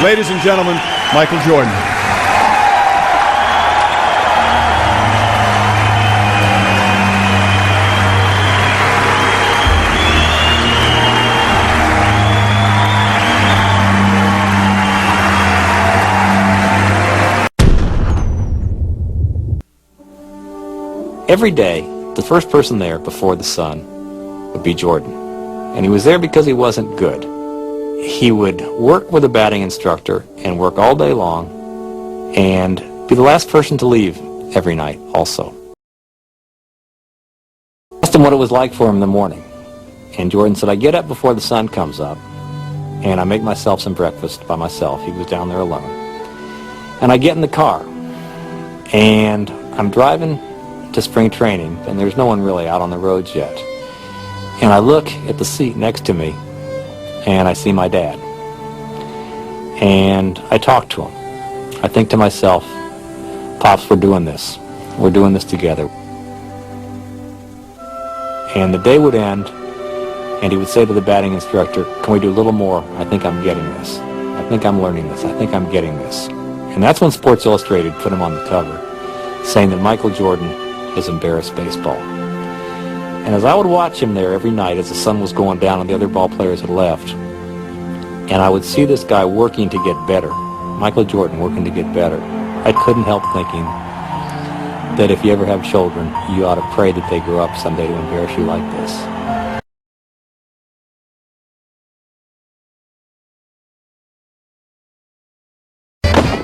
Ladies and gentlemen, Michael Jordan. Every day, the first person there before the sun would be Jordan. And he was there because he wasn't good. He would work with a batting instructor and work all day long and be the last person to leave every night also. I asked him what it was like for him in the morning. And Jordan said, I get up before the sun comes up and I make myself some breakfast by myself. He was down there alone. And I get in the car and I'm driving to spring training, and there's no one really out on the roads yet. And I look at the seat next to me, and I see my dad. And I talk to him. I think to myself, Pops, we're doing this. We're doing this together. And the day would end, and he would say to the batting instructor, can we do a little more? I think I'm getting this. I think I'm learning this. I think I'm getting this. And that's when Sports Illustrated put him on the cover, saying that Michael Jordan has embarrassed baseball. And as I would watch him there every night as the sun was going down and the other ball players had left, and I would see this guy working to get better, Michael Jordan working to get better, I couldn't help thinking that if you ever have children, you ought to pray that they grow up someday to embarrass you like this.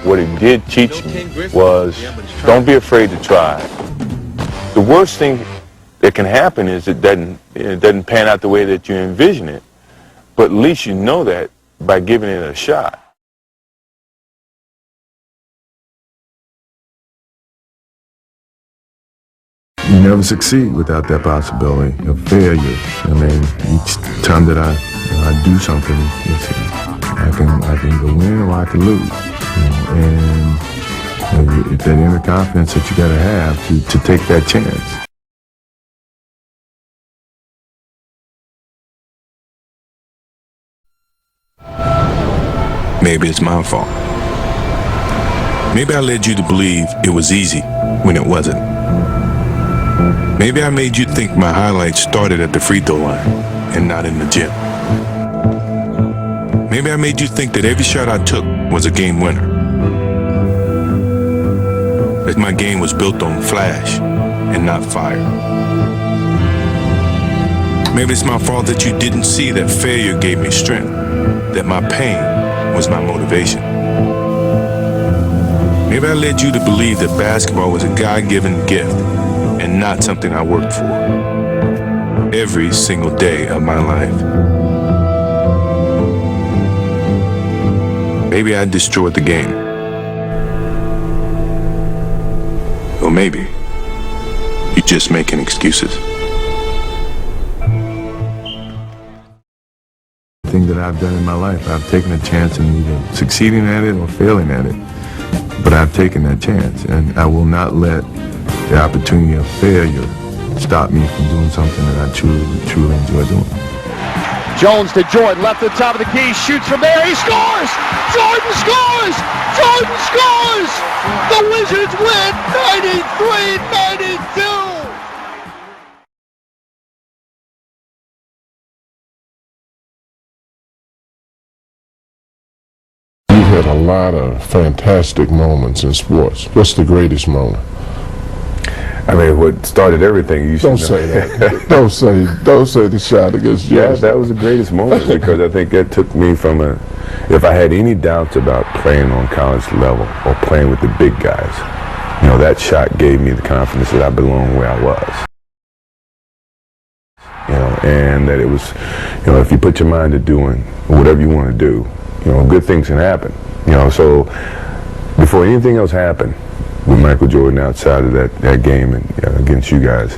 What it did teach me was don't be afraid to try. The worst thing that can happen is it doesn't pan out the way that you envision it, but at least you know that by giving it a shot. You never succeed without that possibility of failure. I mean, each time that I do something, I can go win or I can lose. And it's that inner confidence that you got to have to take that chance. Maybe it's my fault. Maybe I led you to believe it was easy when it wasn't. Maybe I made you think my highlights started at the free throw line and not in the gym. Maybe I made you think that every shot I took was a game winner. That my game was built on flash and not fire. Maybe it's my fault that you didn't see that failure gave me strength, that my pain was my motivation. Maybe I led you to believe that basketball was a God-given gift and not something I worked for every single day of my life. Maybe I destroyed the game. Or maybe you're just making excuses. Thing that I've done in my life, I've taken a chance in either succeeding at it or failing at it. But I've taken that chance, and I will not let the opportunity of failure stop me from doing something that I truly enjoy doing. Jones to Jordan, left at the top of the key, shoots from there, he scores! Jordan scores! Jordan scores! The Wizards win 93-92! Had a lot of fantastic moments in sports. What's the greatest moment? I mean, what started everything, you should Don't say that. Don't say the shot against Yeah, Jordan. that was the greatest moment because I think that took me from if I had any doubts about playing on college level or playing with the big guys, that shot gave me the confidence that I belonged where I was. And that it was, if you put your mind to doing whatever you want to do, good things can happen. So before anything else happened with Michael Jordan outside of that game and against you guys,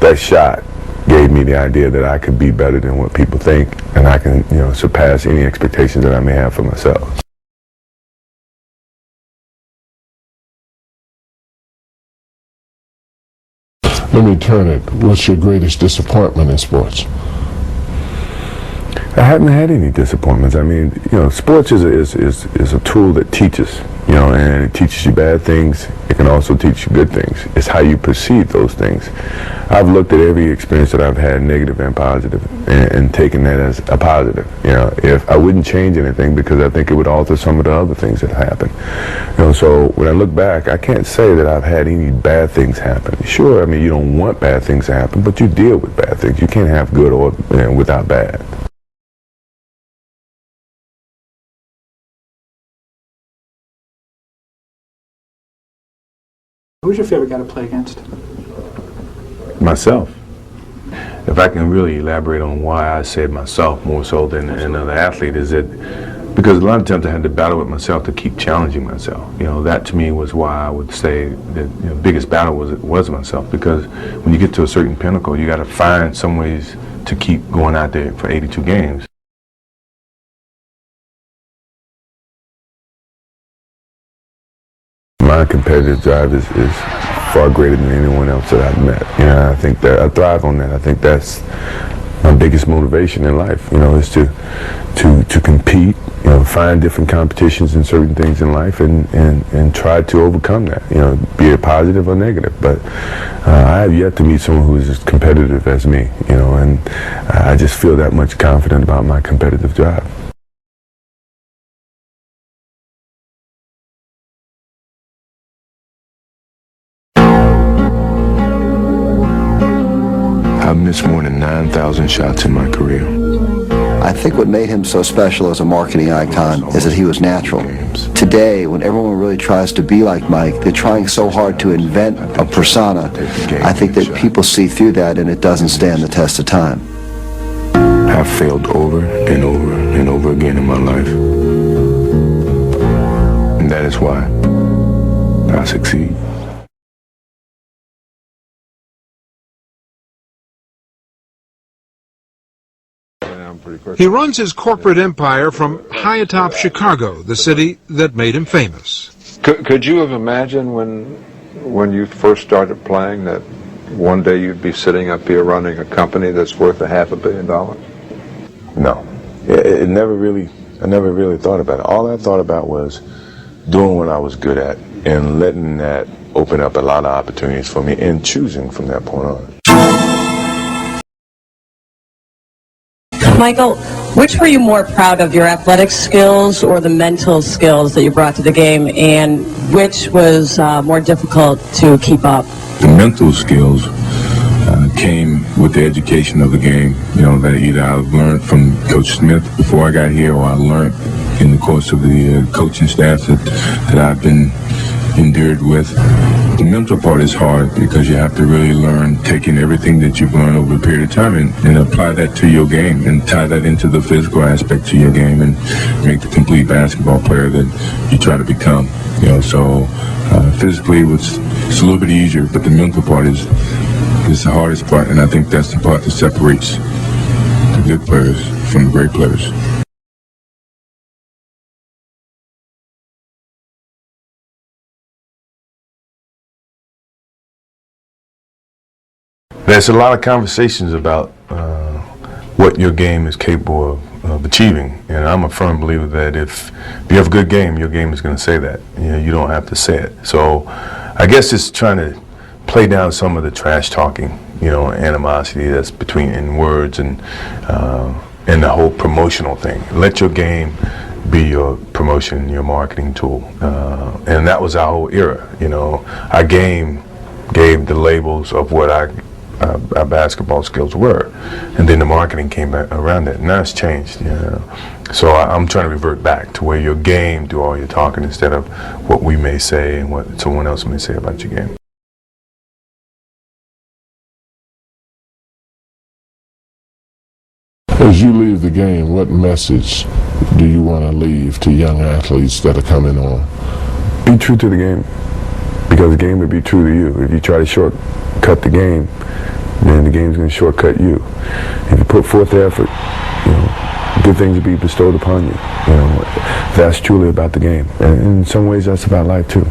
that shot gave me the idea that I could be better than what people think, and I can, surpass any expectations that I may have for myself. Let me turn it. What's your greatest disappointment in sports? I haven't had any disappointments. I mean, sports is a tool that teaches, and it teaches you bad things. It can also teach you good things. It's how you perceive those things. I've looked at every experience that I've had, negative and positive, and taken that as a positive. If I wouldn't change anything because I think it would alter some of the other things that happened. So when I look back, I can't say that I've had any bad things happen. Sure, I mean, you don't want bad things to happen, but you deal with bad things. You can't have good or without bad. Who's your favorite guy to play against? Myself. If I can really elaborate on why I said myself more so than another athlete, is that because a lot of times I had to battle with myself to keep challenging myself. That to me was why I would say that the biggest battle was myself, because when you get to a certain pinnacle, you got to find some ways to keep going out there for 82 games. My competitive drive is far greater than anyone else that I've met. I think that I thrive on that. I think that's my biggest motivation in life. Is to compete. Find different competitions in certain things in life and try to overcome that. Be it positive or negative. But I have yet to meet someone who is as competitive as me. And I just feel that much confident about my competitive drive. I've missed more than 9,000 shots in my career. I think what made him so special as a marketing icon is that he was natural. Today, when everyone really tries to be like Mike, they're trying so hard to invent a persona. I think that people see through that and it doesn't stand the test of time. I've failed over and over and over again in my life. And that is why I succeed. He runs his corporate empire from high atop Chicago, the city that made him famous. Could you have imagined when you first started playing that one day you'd be sitting up here running a company that's worth $500 million? No. I never really thought about it. All I thought about was doing what I was good at and letting that open up a lot of opportunities for me and choosing from that point on. Michael, which were you more proud of, your athletic skills or the mental skills that you brought to the game, and which was more difficult to keep up? The mental skills came with the education of the game, that either I learned from Coach Smith before I got here, or I learned in the course of the coaching staff that I've been endured with. The mental part is hard because you have to really learn, taking everything that you've learned over a period of time and apply that to your game and tie that into the physical aspect to your game and make the complete basketball player that you try to become. So physically it's a little bit easier, but the mental part is the hardest part, and I think that's the part that separates the good players from the great players. There's a lot of conversations about what your game is capable of achieving, and I'm a firm believer that if you have a good game, your game is going to say that. You don't have to say it. So I guess it's trying to play down some of the trash talking, animosity that's in words and the whole promotional thing. Let your game be your promotion, your marketing tool, and that was our whole era. Our game gave the labels of what our basketball skills were, and then the marketing came back around that. Now it's changed. So I'm trying to revert back to where your game do all your talking instead of what we may say and what someone else may say about your game. As you leave the game, what message do you want to leave to young athletes that are coming on? Be true to the game, because the game will be true to you. If you try to shortcut the game, then the game's going to shortcut you. If you put forth the effort, good things will be bestowed upon you. That's truly about the game. And in some ways, that's about life too.